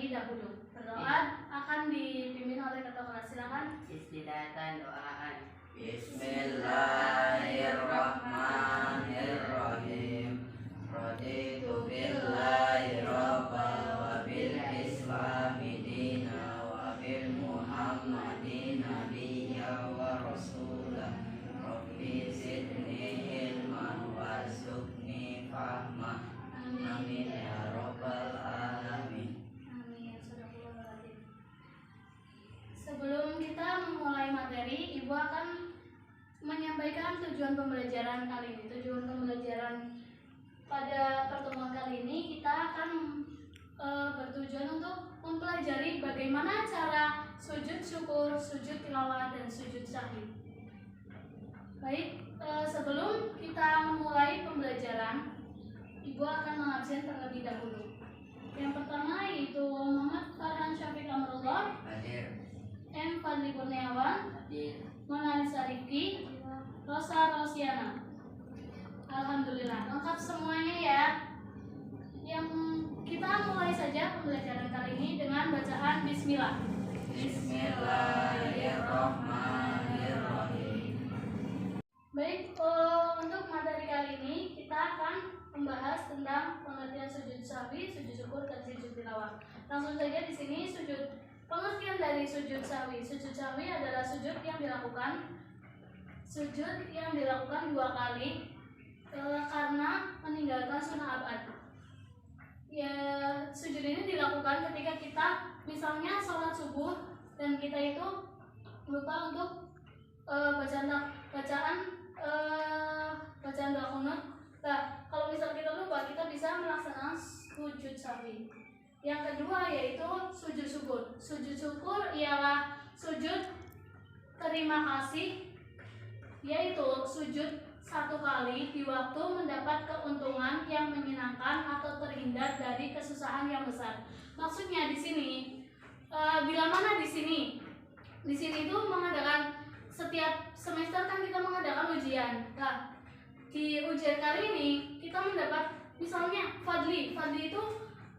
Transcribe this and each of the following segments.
terlebih dahulu. Berdoa akan dipimpin oleh ketua kelas. Silakan. Istidatan doaan. Bismillahirrahmanirrahim. Raditu billahi rabban wa bil islami dina wa bil muhammadin nabiyya wa rasulah. Rabbi zidni ilman warzuqni fahma. Amin ya rabbal alamin. Amin. Sebelum kita memulai materi, Ibu akan menyampaikan tujuan pembelajaran kali ini. Tujuan pembelajaran pada pertemuan kali ini kita akan bertujuan untuk mempelajari bagaimana cara sujud syukur, sujud tilawah, dan sujud sahwi. Baik, sebelum kita memulai pembelajaran, Ibu akan mengabsen terlebih dahulu. Yang pertama yaitu Muhammad Farhan Syafiq Amrullah, Hadir. M. Fadli Kurniawan, Hadir. Mona Lisa Rifki, Rosa Rosiana. Alhamdulillah, lengkap semuanya ya. Yang kita mulai saja pembelajaran kali ini dengan bacaan Bismillah. Bismillahirrahmanirrahim. Baik, untuk materi kali ini kita akan membahas tentang pengertian sujud sahwi, sujud syukur, dan sujud tilawah. Langsung saja di sini pengertian dari sujud sahwi. Sujud sahwi adalah sujud yang dilakukan 2 kali karena meninggalkan sunnah abad. Ya, sujud ini dilakukan ketika kita misalnya sholat subuh dan kita itu lupa untuk bacaan doa qunut. Nah, kalau misal kita lupa, kita bisa melaksanakan sujud sahwi. Yang kedua yaitu sujud syukur. Sujud syukur ialah sujud terima kasih, yaitu sujud 1 kali di waktu mendapat keuntungan yang menyenangkan atau terhindar dari kesusahan yang besar. Maksudnya di sini, bila mana di sini itu mengadakan setiap semester kan kita mengadakan ujian. Nah, di ujian kali ini kita mendapat misalnya Fadli itu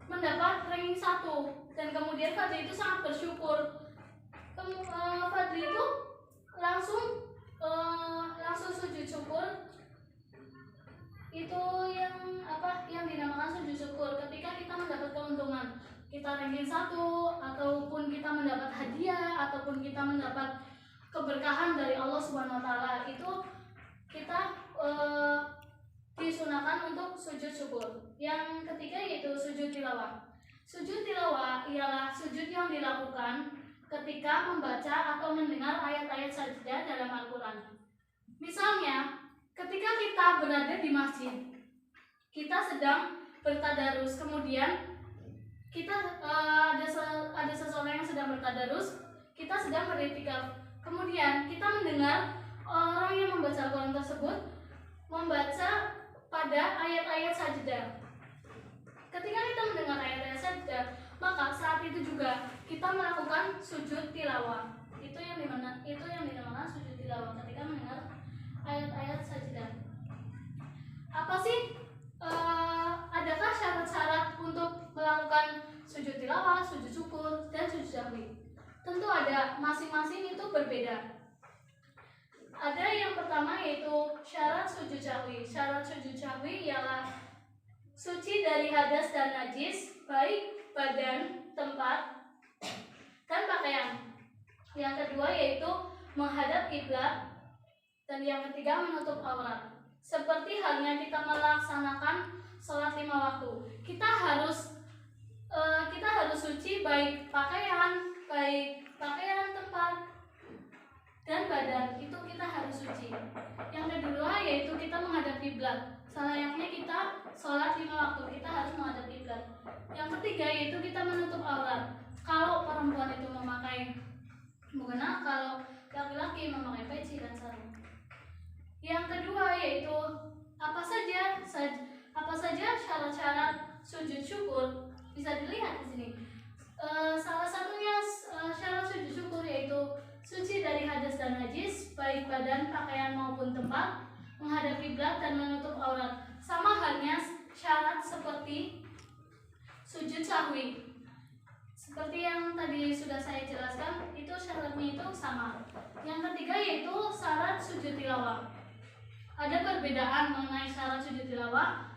mendapat ranking 1 dan kemudian Fadli itu sangat bersyukur. Fadli itu langsung sujud syukur. Itu yang dinamakan sujud syukur. Ketika kita mendapat keuntungan, kita ranking 1 ataupun kita mendapat hadiah ataupun kita mendapat keberkahan dari Allah Subhanahu wa taala, itu kita disunahkan untuk sujud syukur. Yang ketiga yaitu sujud tilawah. Sujud tilawah ialah sujud yang dilakukan ketika membaca atau mendengar ayat-ayat sajdah dalam Al-Quran. Misalnya, ketika kita berada di masjid, kita sedang bertadarus, kemudian kita ada seseorang yang sedang bertadarus, kita sedang beriktikaf, kemudian kita mendengar orang yang membaca Al-Quran tersebut membaca pada ayat-ayat sajdah. Ketika kita mendengar ayat-ayat sajdah, maka saat itu juga kita melakukan sujud tilawah. Itu yang dinamakan sujud tilawah ketika mendengar ayat-ayat sajdah. Apa sih? Adakah syarat-syarat untuk melakukan sujud tilawah, sujud syukur, dan sujud sahwi? Tentu ada, masing-masing itu berbeda. Ada yang pertama yaitu syarat sujud sahwi. Syarat sujud sahwi ialah suci dari hadas dan najis, baik badan, tempat, dan pakaian. Yang kedua yaitu menghadap kiblat, dan yang ketiga menutup aurat. Seperti halnya kita melaksanakan sholat 5 waktu, kita harus suci baik pakaian, tempat, dan badan. Itu kita harus suci. Yang kedua yaitu kita menghadap kiblat. Selayaknya kita sholat 5 waktu, kita harus menghadap kiblat. Yang ketiga yaitu kita menutup aurat. Kalau perempuan itu memakai mukena, kalau laki-laki memakai peci dan sarung. Yang kedua yaitu apa saja syarat-syarat sujud syukur, bisa dilihat di sini. Salah satunya syarat sujud syukur yaitu suci dari hadas dan najis, baik badan, pakaian maupun tempat, menghadap kiblat dan menutup aurat. Sama halnya syarat seperti sujud sahwi. Seperti yang tadi sudah saya jelaskan, itu syaratnya itu sama. Yang ketiga yaitu syarat sujud tilawah. Ada perbedaan mengenai syarat sujud tilawah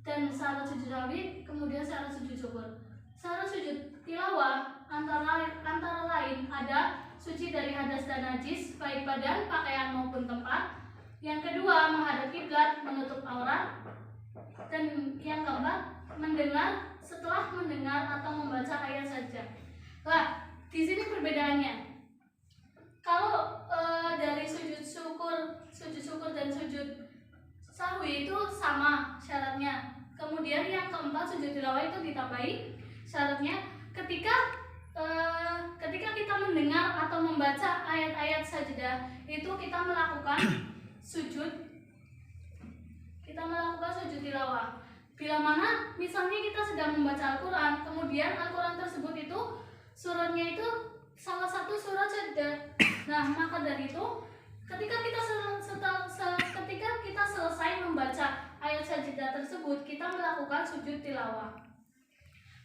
dan syarat sujud sahwi, kemudian syarat sujud syukur. Syarat sujud tilawah antara lain ada suci dari hadas dan najis, baik badan, pakaian maupun tempat. Yang kedua, menghadap kiblat, menutup aurat. Dan yang keempat, setelah mendengar atau membaca ayat saja. Nah, di sini perbedaannya. Kalau dari sujud syukur dan sujud sahwi itu sama syaratnya. Kemudian yang keempat, sujud tilawah itu ditambahi syaratnya ketika kita mendengar atau membaca ayat-ayat sajdah itu kita melakukan sujud tilawah. Bila mana misalnya kita sedang membaca Al-Quran, kemudian Al-Quran tersebut itu suratnya itu salah satu surat sajdah. Nah, maka dari itu ketika kita selesai membaca ayat sajdah tersebut, kita melakukan sujud tilawah,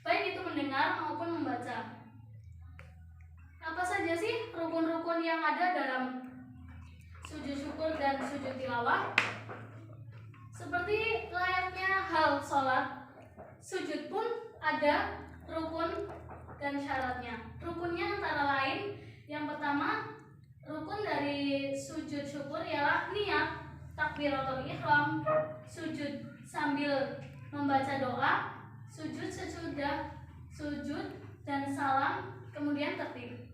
baik itu mendengar maupun membaca. Apa saja sih rukun-rukun yang ada dalam sujud syukur dan sujud tilawah? Seperti layaknya hal sholat, sujud pun ada rukun dan syaratnya. Rukunnya antara lain, yang pertama, rukun dari sujud syukur ialah niat, takbiratul ihram, sujud sambil membaca doa, sujud sesudah sujud dan salam, kemudian tertib.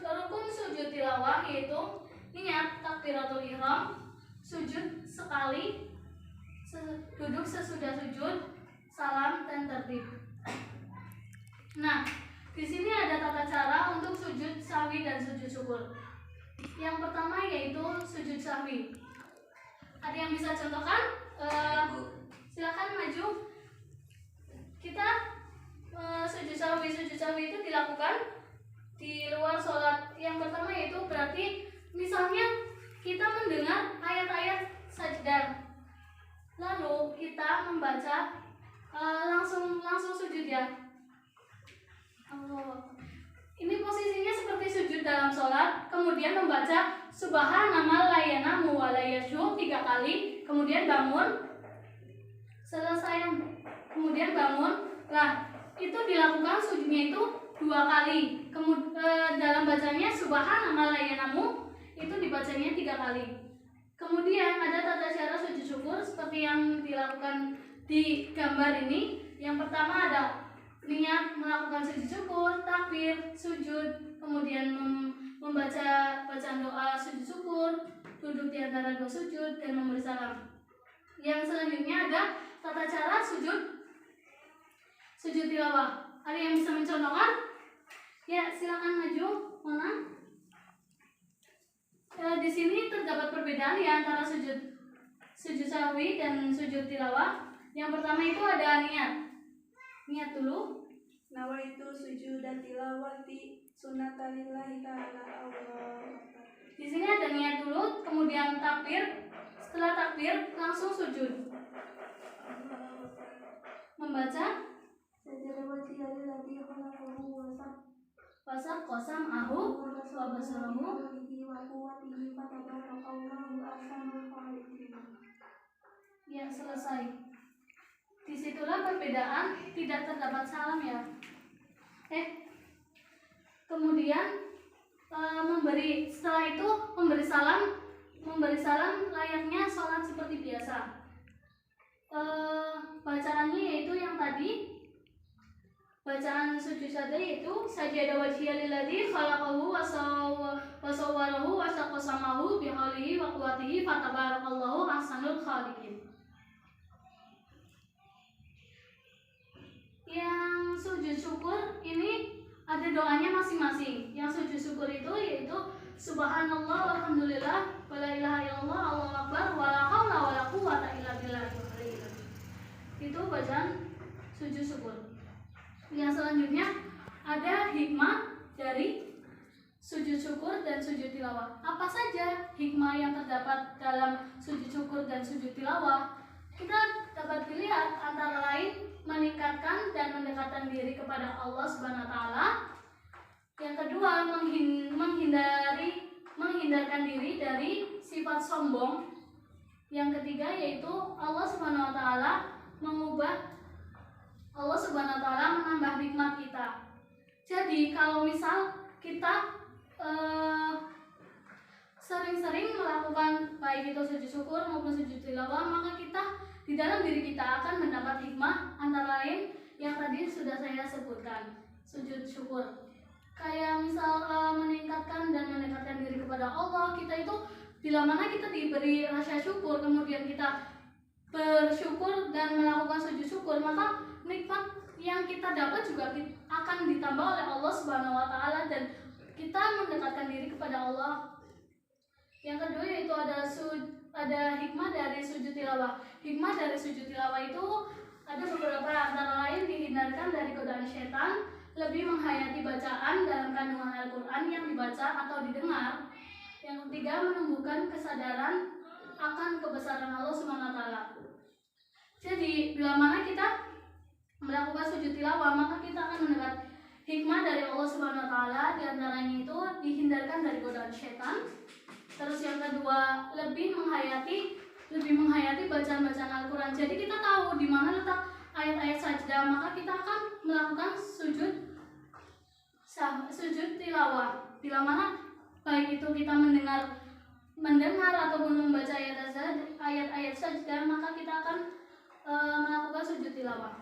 Rukun sujud tilawah yaitu niat, takbiratul ihram, sujud sekali, duduk sesudah sujud, salam dan tertib. Nah, di sini ada tata cara untuk sujud sahwi dan sujud syukur. Yang pertama yaitu sujud sahwi. Ada yang bisa contohkan? Silakan maju. Kita sujud sahwi itu dilakukan di luar sholat. Yang pertama yaitu berarti misalnya kita mendengar ayat-ayat sajdah, lalu kita membaca langsung sujud ya. Ini posisinya seperti sujud dalam sholat, kemudian membaca subhanallah la yanamu wa la yashu 3 kali, kemudian bangun, selesai, kemudian bangun. Nah, itu dilakukan sujudnya itu 2 kali. Dalam bacanya subhanallah la yanamu itu dibacanya 3 kali. Kemudian ada tata cara sujud syukur seperti yang dilakukan di gambar ini. Yang pertama ada niat melakukan sujud syukur, takbir, sujud, kemudian membaca bacaan doa sujud syukur, duduk di antara 2 sujud dan memberi salam. Yang selanjutnya ada tata cara sujud tilawah. Ada yang bisa mencontohkan? Ya, silakan maju. Mana? Di sini terdapat perbedaan ya antara sujud sahwi dan sujud tilawah. Yang pertama itu ada niat dulu. Nawaitu sujud dan tilawati sunnatalillahi ta'ala Allah. Di sini ada niat dulu, kemudian takbir. Setelah takbir langsung sujud. Membaca Wasab kosam ahu wabasarahu. Ya, selesai. Disitulah perbedaan, tidak terdapat salam ya. Kemudian setelah itu memberi salam layaknya sholat seperti biasa. Bacaannya yaitu yang tadi, bacaan sujud sajdah yaitu sajada wajhiya lilladzi khalaqahu wa sawwarahu wa syaqasamahu bihaulihi wa quwwatihi fatabarakallahu ahsanul khaliqin. Yang sujud syukur ini ada doanya masing-masing. Yang sujud syukur itu yaitu subhanallah walhamdulillah wala ilaha illallah Allahu akbar wala haula wala quwwata illa billah. Itu bacaan sujud syukur. Yang selanjutnya ada hikmah dari sujud syukur dan sujud tilawah. Apa saja hikmah yang terdapat dalam sujud syukur dan sujud tilawah? Kita dapat dilihat antara lain meningkatkan dan mendekatkan diri kepada Allah Subhanahu wa taala. Yang kedua, menghindarkan diri dari sifat sombong. Yang ketiga yaitu Allah Subhanahu wa taala menambah nikmat kita. Jadi kalau misal kita sering-sering melakukan baik itu sujud syukur maupun sujud tilawah, maka kita di dalam diri kita akan mendapat hikmah, antara lain yang tadi sudah saya sebutkan. Sujud syukur kayak misal meningkatkan dan mendekatkan diri kepada Allah. Kita itu bila mana kita diberi rasa syukur, kemudian kita bersyukur dan melakukan sujud syukur, maka nikmat yang kita dapat juga akan ditambah oleh Allah Subhanahu wa taala dan kita mendekatkan diri kepada Allah. Yang kedua yaitu ada hikmah dari sujud tilawah. Hikmah dari sujud tilawah itu ada beberapa, antara lain dihindarkan dari godaan setan, lebih menghayati bacaan dalam kandungan Al-Quran yang dibaca atau didengar. Yang ketiga, menumbuhkan kesadaran akan kebesaran Allah Subhanahu wa taala. Jadi bila mana kita melakukan sujud tilawah, maka kita akan mendapat hikmah dari Allah Subhanahu wa taala. Di antaranya itu dihindarkan dari godaan setan. Terus yang kedua, lebih menghayati bacaan-bacaan Al-Quran. Jadi kita tahu di mana letak ayat-ayat sajdah, maka kita akan melakukan sujud tilawah. Bila mana baik itu kita mendengar ataupun membaca ayat-ayat sajdah, maka kita akan melakukan sujud tilawah.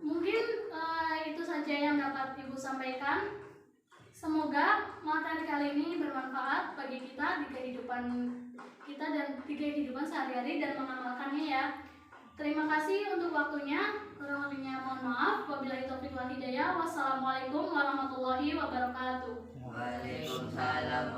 Mungkin itu saja yang dapat Ibu sampaikan. Semoga materi kali ini bermanfaat bagi kita di kehidupan kita dan di kehidupan sehari-hari dan mengamalkannya ya. Terima kasih untuk waktunya. Kurang lebihnya mohon maaf. Wabillahi taufiq wal hidayah. Wassalamualaikum warahmatullahi wabarakatuh. Waalaikumsalam